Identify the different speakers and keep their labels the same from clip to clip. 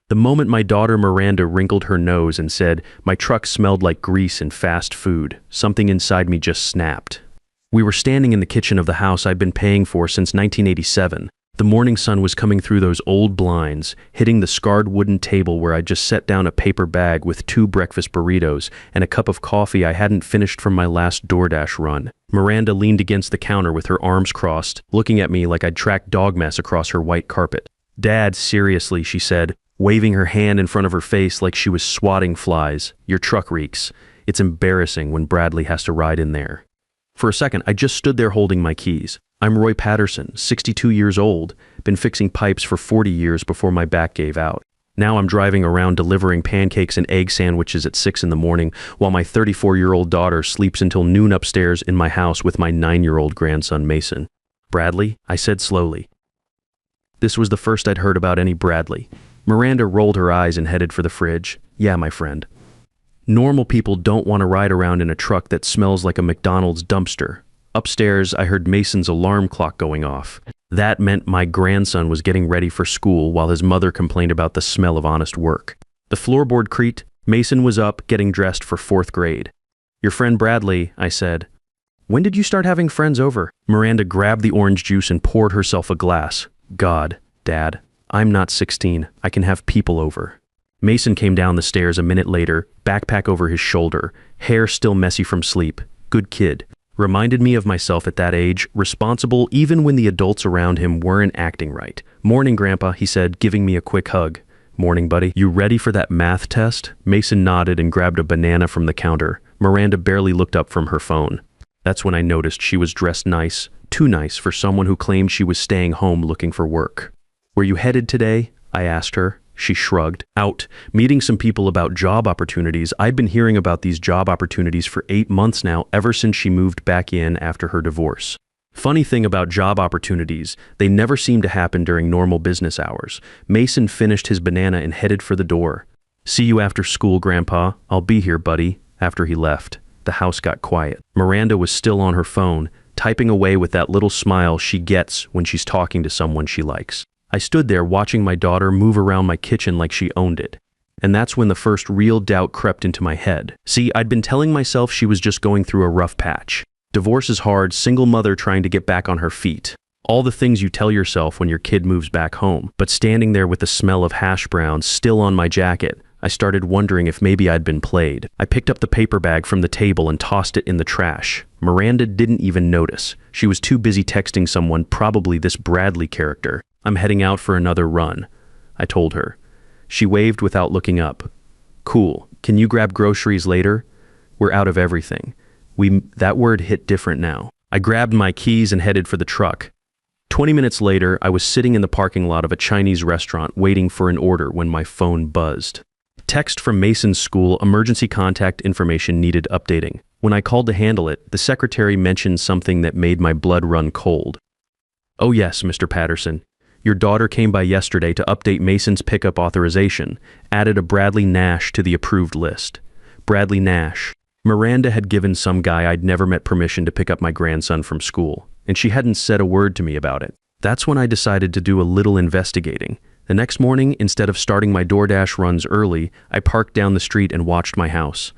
Speaker 1: The moment my daughter Miranda wrinkled her nose and said, "My truck smelled like grease and fast food," something inside me just snapped. We were standing in the kitchen of the house I'd been paying for since 1987. The morning sun was coming through those old blinds, hitting the scarred wooden table where I'd just set down a paper bag with 2 breakfast burritos and a cup of coffee I hadn't finished from my last Doordash run. Miranda leaned against the counter with her arms crossed, looking at me like I'd tracked dog mess across her white carpet. "Dad, seriously," she said, waving her hand in front of her face like she was swatting flies. "Your truck reeks. It's embarrassing when Bradley has to ride in there." For a second, I just stood there holding my keys. I'm Roy Patterson, 62 years old, been fixing pipes for 40 years before my back gave out. Now I'm driving around delivering pancakes and egg sandwiches at 6 in the morning while my 34-year-old daughter sleeps until noon upstairs in my house with my 9-year-old grandson Mason. "Bradley?" I said slowly. This was the first I'd heard about any Bradley. Miranda rolled her eyes and headed for the fridge. "Yeah, my friend. Normal people don't want to ride around in a truck that smells like a McDonald's dumpster." Upstairs, I heard Mason's alarm clock going off. That meant my grandson was getting ready for school while his mother complained about the smell of honest work. The floorboard creaked. Mason was up, getting dressed for 4th grade. "Your friend Bradley," I said. "When did you start having friends over?" Miranda grabbed the orange juice and poured herself a glass. "God, Dad, I'm not 16. I can have people over." Mason came down the stairs a minute later, backpack over his shoulder, hair still messy from sleep. Good kid. Reminded me of myself at that age, responsible even when the adults around him weren't acting right. "Morning, Grandpa," he said, giving me a quick hug. "Morning, buddy. You ready for that math test?" Mason nodded and grabbed a banana from the counter. Miranda barely looked up from her phone. That's when I noticed she was dressed nice, too nice for someone who claimed she was staying home looking for work. "Were you headed today?" I asked her. She shrugged. "Out, meeting some people about job opportunities. I've been hearing about these job opportunities for 8 months now, ever since she moved back in after her divorce. Funny thing about job opportunities, they never seem to happen during normal business hours." Mason finished his banana and headed for the door. "See you after school, Grandpa. I'll be here, buddy." After he left, the house got quiet. Miranda was still on her phone, typing away with that little smile she gets when she's talking to someone she likes. I stood there watching my daughter move around my kitchen like she owned it. And that's when the first real doubt crept into my head. See, I'd been telling myself she was just going through a rough patch. Divorce is hard, single mother trying to get back on her feet. All the things you tell yourself when your kid moves back home. But standing there with the smell of hash browns still on my jacket, I started wondering if maybe I'd been played. I picked up the paper bag from the table and tossed it in the trash. Miranda didn't even notice. She was too busy texting someone, probably this Bradley character. "I'm heading out for another run," I told her. She waved without looking up. "Cool. Can you grab groceries later? We're out of everything." That word hit different now. I grabbed my keys and headed for the truck. 20 minutes later, I was sitting in the parking lot of a Chinese restaurant waiting for an order when my phone buzzed. Text from Mason's school, emergency contact information needed updating. When I called to handle it, the secretary mentioned something that made my blood run cold. "Oh yes, Mr. Patterson. Your daughter came by yesterday to update Mason's pickup authorization, added a Bradley Nash to the approved list." Bradley Nash. Miranda had given some guy I'd never met permission to pick up my grandson from school, and she hadn't said a word to me about it. That's when I decided to do a little investigating. The next morning, instead of starting my Doordash runs early, I parked down the street and watched my house.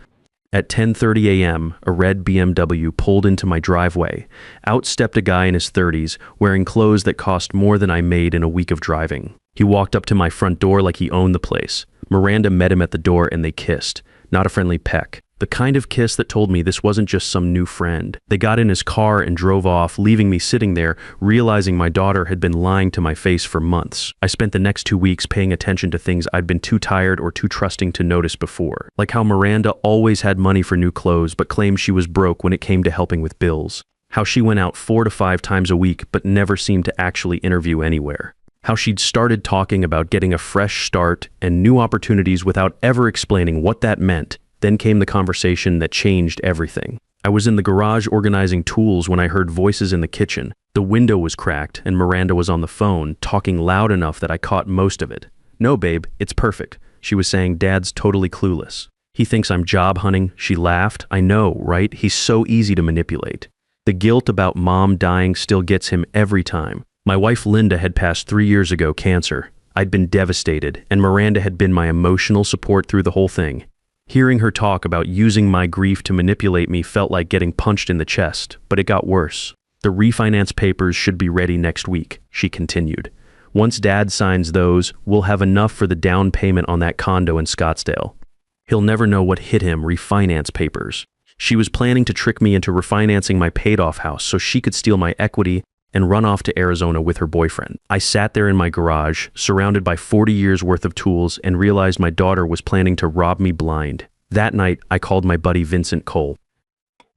Speaker 1: At 10:30 a.m., a red BMW pulled into my driveway. Out stepped a guy in his 30s, wearing clothes that cost more than I made in a week of driving. He walked up to my front door like he owned the place. Miranda met him at the door and they kissed. Not a friendly peck. The kind of kiss that told me this wasn't just some new friend. They got in his car and drove off, leaving me sitting there, realizing my daughter had been lying to my face for months. I spent the next 2 weeks paying attention to things I'd been too tired or too trusting to notice before. Like how Miranda always had money for new clothes but claimed she was broke when it came to helping with bills. How she went out 4 to 5 times a week but never seemed to actually interview anywhere. How she'd started talking about getting a fresh start and new opportunities without ever explaining what that meant. Then came the conversation that changed everything. I was in the garage organizing tools when I heard voices in the kitchen. The window was cracked and Miranda was on the phone, talking loud enough that I caught most of it. "No, babe, it's perfect." She was saying, "Dad's totally clueless. He thinks I'm job hunting." She laughed. "I know, right? He's so easy to manipulate." The guilt about mom dying still gets him every time. My wife Linda had passed 3 years ago, cancer. I'd been devastated, and Miranda had been my emotional support through the whole thing. Hearing her talk about using my grief to manipulate me felt like getting punched in the chest, but it got worse. The refinance papers should be ready next week, she continued. Once Dad signs those, we'll have enough for the down payment on that condo in Scottsdale. He'll never know what hit him, refinance papers. She was planning to trick me into refinancing my paid-off house so she could steal my equity and run off to Arizona with her boyfriend. I sat there in my garage, surrounded by 40 years worth of tools, and realized my daughter was planning to rob me blind. That night, I called my buddy Vincent Cole.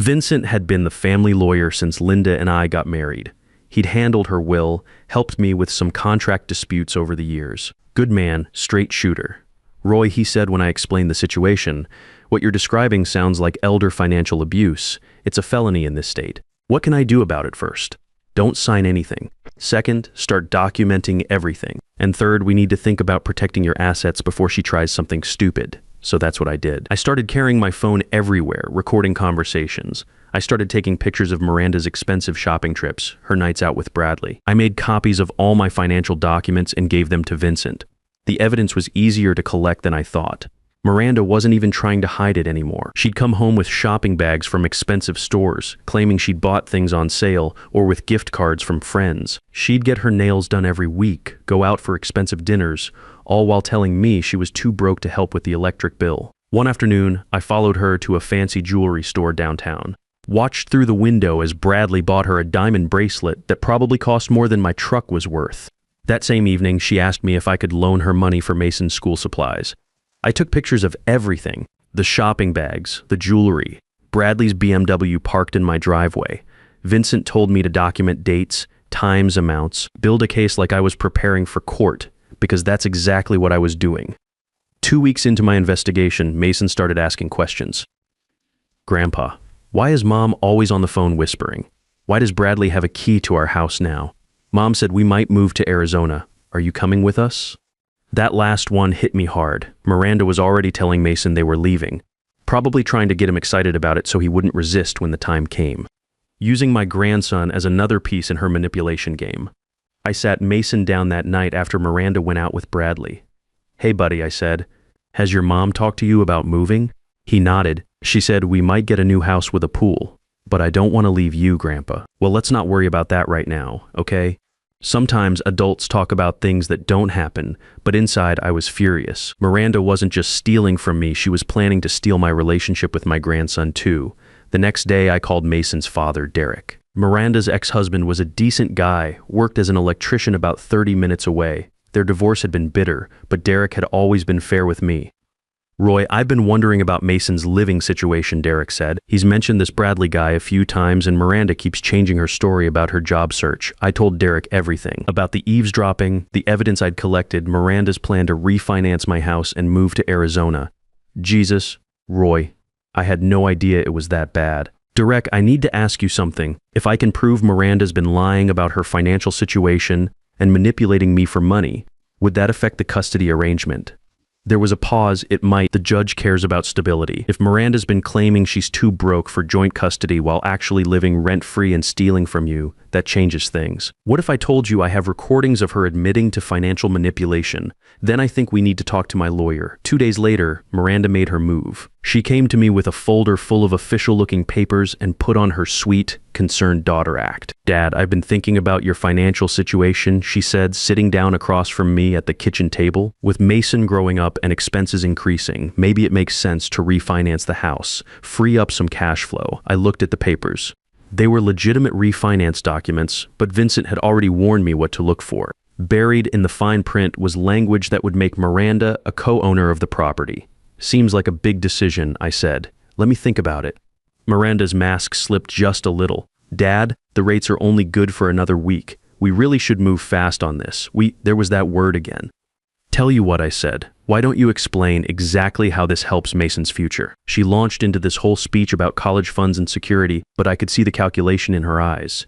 Speaker 1: Vincent had been the family lawyer since Linda and I got married. He'd handled her will, helped me with some contract disputes over the years. Good man, straight shooter. Roy, he said when I explained the situation, what you're describing sounds like elder financial abuse. It's a felony in this state. What can I do about it first? Don't sign anything. Second, start documenting everything. And third, we need to think about protecting your assets before she tries something stupid. So that's what I did. I started carrying my phone everywhere, recording conversations. I started taking pictures of Miranda's expensive shopping trips, her nights out with Bradley. I made copies of all my financial documents and gave them to Vincent. The evidence was easier to collect than I thought. Miranda wasn't even trying to hide it anymore. She'd come home with shopping bags from expensive stores, claiming she'd bought things on sale or with gift cards from friends. She'd get her nails done every week, go out for expensive dinners, all while telling me she was too broke to help with the electric bill. One afternoon, I followed her to a fancy jewelry store downtown. Watched through the window as Bradley bought her a diamond bracelet that probably cost more than my truck was worth. That same evening, she asked me if I could loan her money for Mason's school supplies. I took pictures of everything, the shopping bags, the jewelry, Bradley's BMW parked in my driveway. Vincent told me to document dates, times, amounts, build a case like I was preparing for court, because that's exactly what I was doing. 2 weeks into my investigation, Mason started asking questions. Grandpa, why is Mom always on the phone whispering? Why does Bradley have a key to our house now? Mom said we might move to Arizona. Are you coming with us? That last one hit me hard. Miranda was already telling Mason they were leaving, probably trying to get him excited about it so he wouldn't resist when the time came. Using my grandson as another piece in her manipulation game. I sat Mason down that night after Miranda went out with Bradley. Hey buddy, I said, has your mom talked to you about moving? He nodded. She said we might get a new house with a pool, but I don't want to leave you, Grandpa. Well, let's not worry about that right now, okay? Sometimes adults talk about things that don't happen, but inside I was furious. Miranda wasn't just stealing from me, she was planning to steal my relationship with my grandson too. The next day I called Mason's father, Derek. Miranda's ex-husband was a decent guy, worked as an electrician about 30 minutes away. Their divorce had been bitter, but Derek had always been fair with me. Roy, I've been wondering about Mason's living situation, Derek said. He's mentioned this Bradley guy a few times and Miranda keeps changing her story about her job search. I told Derek everything. About the eavesdropping, the evidence I'd collected, Miranda's plan to refinance my house and move to Arizona. Jesus, Roy, I had no idea it was that bad. Derek, I need to ask you something. If I can prove Miranda's been lying about her financial situation and manipulating me for money, would that affect the custody arrangement? There was a pause. It might. The judge cares about stability. If Miranda's been claiming she's too broke for joint custody while actually living rent-free and stealing from you, that changes things. What if I told you I have recordings of her admitting to financial manipulation? Then I think we need to talk to my lawyer. 2 days later, Miranda made her move. She came to me with a folder full of official-looking papers and put on her sweet, concerned daughter act. Dad, I've been thinking about your financial situation, she said, sitting down across from me at the kitchen table. With Mason growing up and expenses increasing, maybe it makes sense to refinance the house, free up some cash flow. I looked at the papers. They were legitimate refinance documents, but Vincent had already warned me what to look for. Buried in the fine print was language that would make Miranda a co-owner of the property. Seems like a big decision, I said. Let me think about it. Miranda's mask slipped just a little. Dad, the rates are only good for another week. We really should move fast on this. There was that word again. Tell you what, I said. Why don't you explain exactly how this helps Mason's future? She launched into this whole speech about college funds and security, but I could see the calculation in her eyes.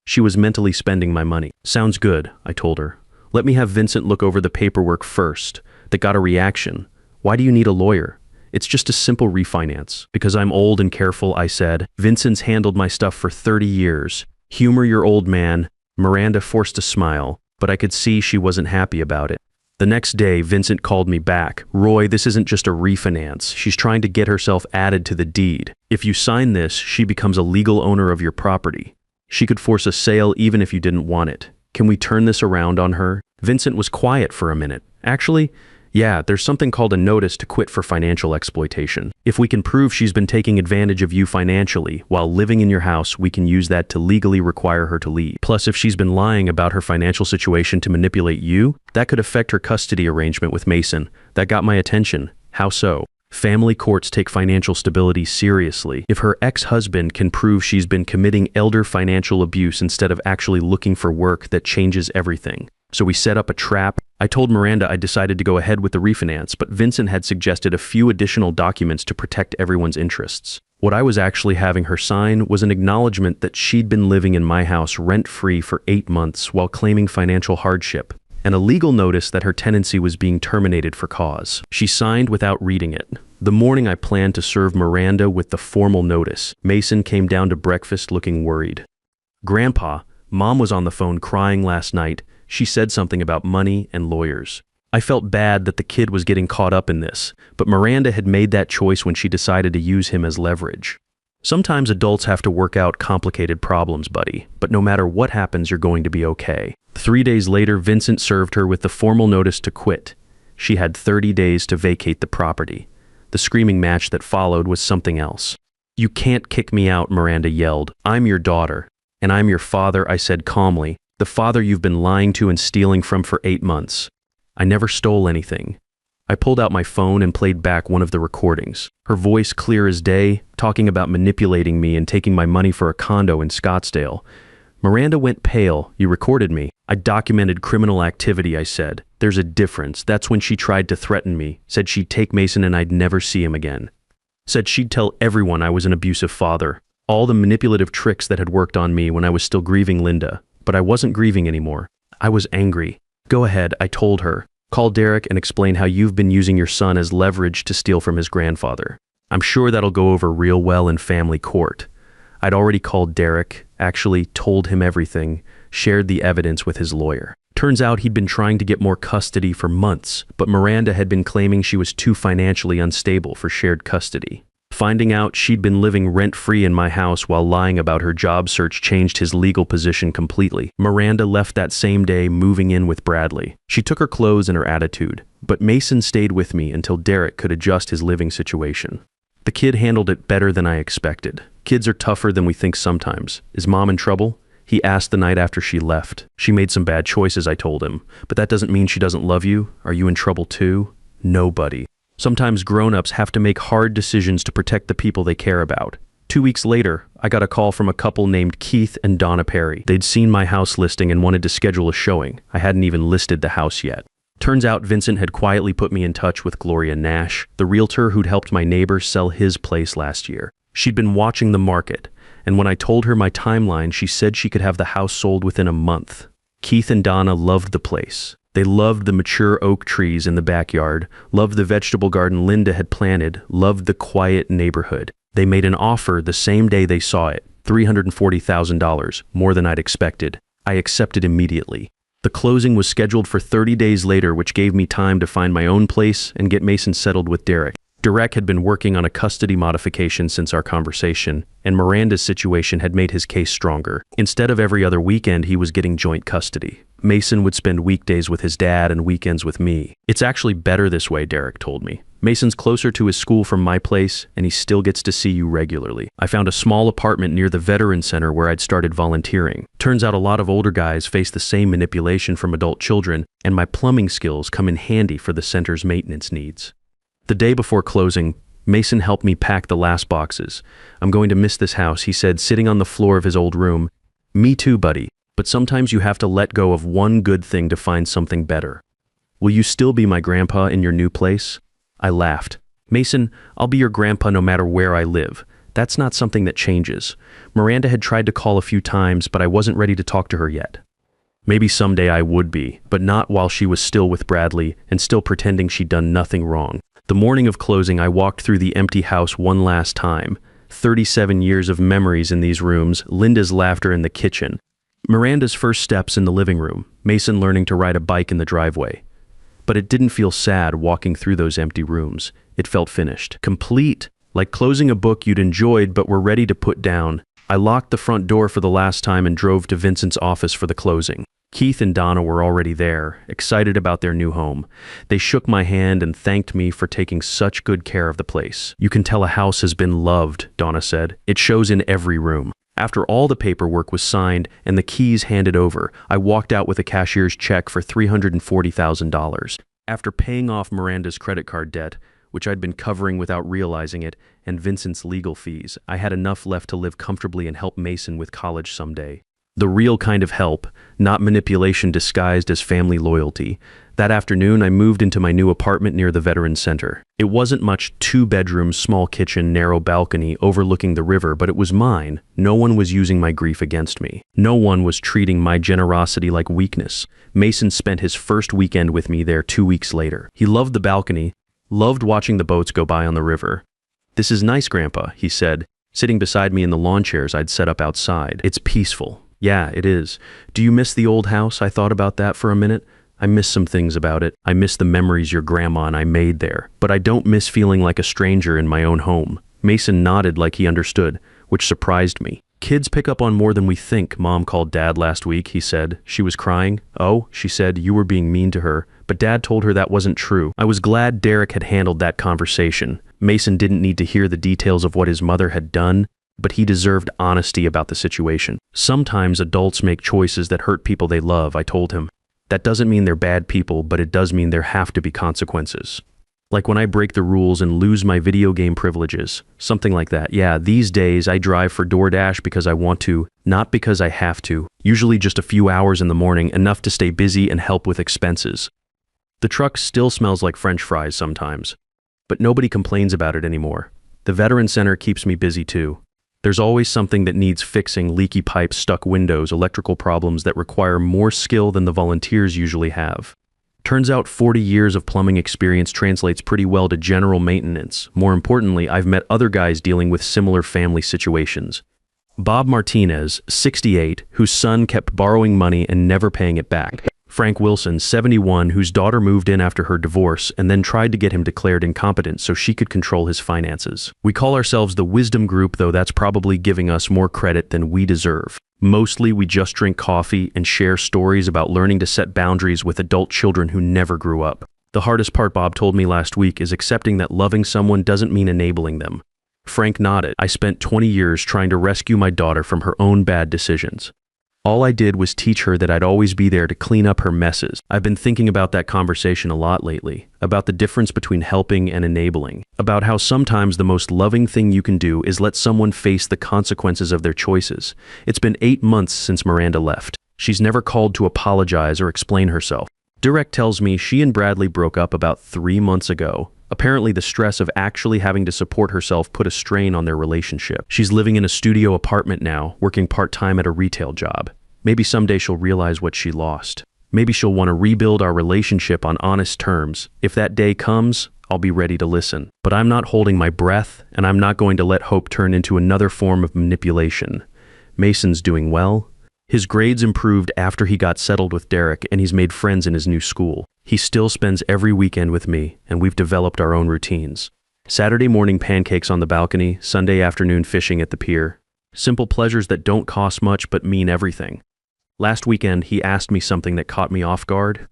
Speaker 1: She was mentally spending my money. Sounds good, I told her. Let me have Vincent look over the paperwork first. That got a reaction. Why do you need a lawyer? It's just a simple refinance. Because I'm old and careful, I said. Vincent's handled my stuff for 30 years. Humor your old man. Miranda forced a smile, but I could see she wasn't happy about it. The next day, Vincent called me back. Roy, this isn't just a refinance. She's trying to get herself added to the deed. If you sign this, she becomes a legal owner of your property. She could force a sale even if you didn't want it. Can we turn this around on her? Vincent was quiet for a minute. Actually, yeah, there's something called a notice to quit for financial exploitation. If we can prove she's been taking advantage of you financially while living in your house, we can use that to legally require her to leave. Plus, if she's been lying about her financial situation to manipulate you, that could affect her custody arrangement with Mason. That got my attention. How so? Family courts take financial stability seriously. If her ex-husband can prove she's been committing elder financial abuse instead of actually looking for work, that changes everything. So we set up a trap. I told Miranda I decided to go ahead with the refinance, but Vincent had suggested a few additional documents to protect everyone's interests. What I was actually having her sign was an acknowledgement that she'd been living in my house rent-free for 8 months while claiming financial hardship, and a legal notice that her tenancy was being terminated for cause. She signed without reading it. The morning I planned to serve Miranda with the formal notice, Mason came down to breakfast looking worried. "Grandpa, Mom was on the phone crying last night. She said something about money and lawyers." I felt bad that the kid was getting caught up in this, but Miranda had made that choice when she decided to use him as leverage. Sometimes adults have to work out complicated problems, buddy, but no matter what happens, you're going to be okay. 3 days later, Vincent served her with the formal notice to quit. She had 30 days to vacate the property. The screaming match that followed was something else. "You can't kick me out," Miranda yelled. "I'm your daughter." "And I'm your father," I said calmly. "The father you've been lying to and stealing from for 8 months. I never stole anything." I pulled out my phone and played back one of the recordings. Her voice clear as day, talking about manipulating me and taking my money for a condo in Scottsdale. Miranda went pale. "You recorded me." "I documented criminal activity," I said. "There's a difference. That's when she tried to threaten me, said she'd take Mason and I'd never see him again. Said she'd tell everyone I was an abusive father. All the manipulative tricks that had worked on me when I was still grieving Linda. But I wasn't grieving anymore. I was angry. "Go ahead," I told her. "Call Derek and explain how you've been using your son as leverage to steal from his grandfather. I'm sure that'll go over real well in family court." I'd already called Derek, actually told him everything, shared the evidence with his lawyer. Turns out he'd been trying to get more custody for months, but Miranda had been claiming she was too financially unstable for shared custody. Finding out she'd been living rent-free in my house while lying about her job search changed his legal position completely. Miranda left that same day, moving in with Bradley. She took her clothes and her attitude, but Mason stayed with me until Derek could adjust his living situation. The kid handled it better than I expected. Kids are tougher than we think sometimes. "Is Mom in trouble?" he asked the night after she left. "She made some bad choices," I told him. "But that doesn't mean she doesn't love you. Are you in trouble too?" "Nobody." Sometimes grown-ups have to make hard decisions to protect the people they care about. 2 weeks later, I got a call from a couple named Keith and Donna Perry. They'd seen my house listing and wanted to schedule a showing. I hadn't even listed the house yet. Turns out Vincent had quietly put me in touch with Gloria Nash, the realtor who'd helped my neighbor sell his place last year. She'd been watching the market, and when I told her my timeline, she said she could have the house sold within a month. Keith and Donna loved the place. They loved the mature oak trees in the backyard, loved the vegetable garden Linda had planted, loved the quiet neighborhood. They made an offer the same day they saw it, $340,000, more than I'd expected. I accepted immediately. The closing was scheduled for 30 days later, which gave me time to find my own place and get Mason settled with Derek. Derek had been working on a custody modification since our conversation, and Miranda's situation had made his case stronger. Instead of every other weekend, he was getting joint custody. Mason would spend weekdays with his dad and weekends with me. "It's actually better this way," Derek told me. "Mason's closer to his school from my place, and he still gets to see you regularly. I found a small apartment near the Veteran Center where I'd started volunteering. Turns out a lot of older guys face the same manipulation from adult children, and my plumbing skills come in handy for the center's maintenance needs." The day before closing, Mason helped me pack the last boxes. "I'm going to miss this house," he said, sitting on the floor of his old room. "Me too, buddy. But sometimes you have to let go of one good thing to find something better. Will you still be my grandpa in your new place?" I laughed. "Mason, I'll be your grandpa no matter where I live. That's not something that changes." Miranda had tried to call a few times, but I wasn't ready to talk to her yet. Maybe someday I would be, but not while she was still with Bradley and still pretending she'd done nothing wrong. The morning of closing, I walked through the empty house one last time. 37 years of memories in these rooms, Linda's laughter in the kitchen, Miranda's first steps in the living room, Mason learning to ride a bike in the driveway. But it didn't feel sad walking through those empty rooms. It felt finished, complete, like closing a book you'd enjoyed but were ready to put down. I locked the front door for the last time and drove to Vincent's office for the closing. Keith and Donna were already there, excited about their new home. They shook my hand and thanked me for taking such good care of the place. "You can tell a house has been loved," Donna said. "It shows in every room." After all the paperwork was signed and the keys handed over, I walked out with a cashier's check for $340,000. After paying off Miranda's credit card debt, which I'd been covering without realizing it, and Vincent's legal fees, I had enough left to live comfortably and help Mason with college someday. The real kind of help, not manipulation disguised as family loyalty. That afternoon, I moved into my new apartment near the Veterans Center. It wasn't much, 2 bedrooms, small kitchen, narrow balcony overlooking the river, but it was mine. No one was using my grief against me. No one was treating my generosity like weakness. Mason spent his first weekend with me there 2 weeks later. He loved the balcony, loved watching the boats go by on the river. "This is nice, Grandpa," he said, sitting beside me in the lawn chairs I'd set up outside. "It's peaceful." "Yeah, it is. Do you miss the old house?" I thought about that for a minute. I miss some things about it. I miss the memories your grandma and I made there. But I don't miss feeling like a stranger in my own home. Mason nodded like he understood, which surprised me. "Kids pick up on more than we think," Mom called Dad last week, he said. She was crying. "Oh," she said, "you were being mean to her." But Dad told her that wasn't true. I was glad Derek had handled that conversation. Mason didn't need to hear the details of what his mother had done, but he deserved honesty about the situation. "Sometimes adults make choices that hurt people they love," I told him. "That doesn't mean they're bad people, but it does mean there have to be consequences. Like when I break the rules and lose my video game privileges. Something like that. Yeah, these days I drive for Doordash because I want to, not because I have to. Usually just a few hours in the morning, enough to stay busy and help with expenses. The truck still smells like French fries sometimes, but nobody complains about it anymore. The Veterans Center keeps me busy too. There's always something that needs fixing: leaky pipes, stuck windows, electrical problems that require more skill than the volunteers usually have. Turns out 40 years of plumbing experience translates pretty well to general maintenance. More importantly, I've met other guys dealing with similar family situations. Bob Martinez, 68, whose son kept borrowing money and never paying it back. Frank Wilson, 71, whose daughter moved in after her divorce and then tried to get him declared incompetent so she could control his finances. We call ourselves the Wisdom Group, though that's probably giving us more credit than we deserve. Mostly we just drink coffee and share stories about learning to set boundaries with adult children who never grew up. The hardest part, Bob told me last week, is accepting that loving someone doesn't mean enabling them. Frank nodded. "I spent 20 years trying to rescue my daughter from her own bad decisions. All I did was teach her that I'd always be there to clean up her messes." I've been thinking about that conversation a lot lately, about the difference between helping and enabling, about how sometimes the most loving thing you can do is let someone face the consequences of their choices. It's been 8 months since Miranda left. She's never called to apologize or explain herself. Derek tells me she and Bradley broke up about 3 months ago. Apparently the stress of actually having to support herself put a strain on their relationship. She's living in a studio apartment now, working part-time at a retail job. Maybe someday she'll realize what she lost. Maybe she'll want to rebuild our relationship on honest terms. If that day comes, I'll be ready to listen. But I'm not holding my breath, and I'm not going to let hope turn into another form of manipulation. Mason's doing well. His grades improved after he got settled with Derek, and he's made friends in his new school. He still spends every weekend with me, and we've developed our own routines. Saturday morning pancakes on the balcony, Sunday afternoon fishing at the pier. Simple pleasures that don't cost much but mean everything. Last weekend, he asked me something that caught me off guard.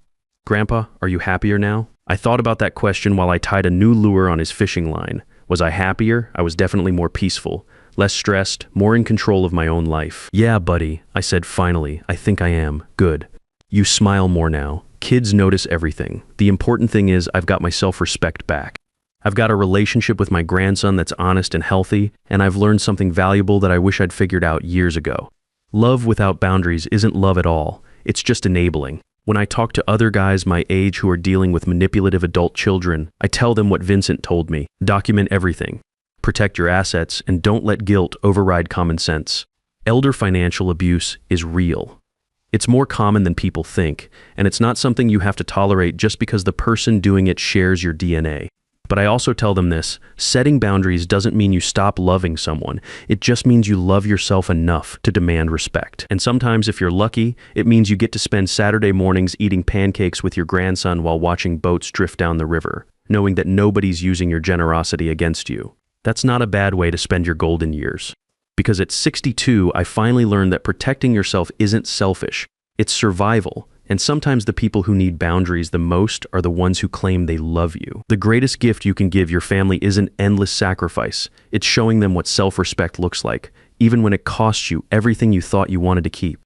Speaker 1: "Grandpa, are you happier now?" I thought about that question while I tied a new lure on his fishing line. Was I happier? I was definitely more peaceful, less stressed, more in control of my own life. "Yeah, buddy," I said finally. "I think I am. Good. You smile more now. Kids notice everything. The important thing is I've got my self-respect back. I've got a relationship with my grandson that's honest and healthy, and I've learned something valuable that I wish I'd figured out years ago. Love without boundaries isn't love at all. It's just enabling. When I talk to other guys my age who are dealing with manipulative adult children, I tell them what Vincent told me. Document everything. Protect your assets, and don't let guilt override common sense. Elder financial abuse is real. It's more common than people think, and it's not something you have to tolerate just because the person doing it shares your DNA. But I also tell them this: setting boundaries doesn't mean you stop loving someone. It just means you love yourself enough to demand respect. And sometimes, if you're lucky, it means you get to spend Saturday mornings eating pancakes with your grandson while watching boats drift down the river, knowing that nobody's using your generosity against you. That's not a bad way to spend your golden years. Because at 62, I finally learned that protecting yourself isn't selfish, it's survival. And sometimes the people who need boundaries the most are the ones who claim they love you. The greatest gift you can give your family isn't endless sacrifice. It's showing them what self-respect looks like, even when it costs you everything you thought you wanted to keep.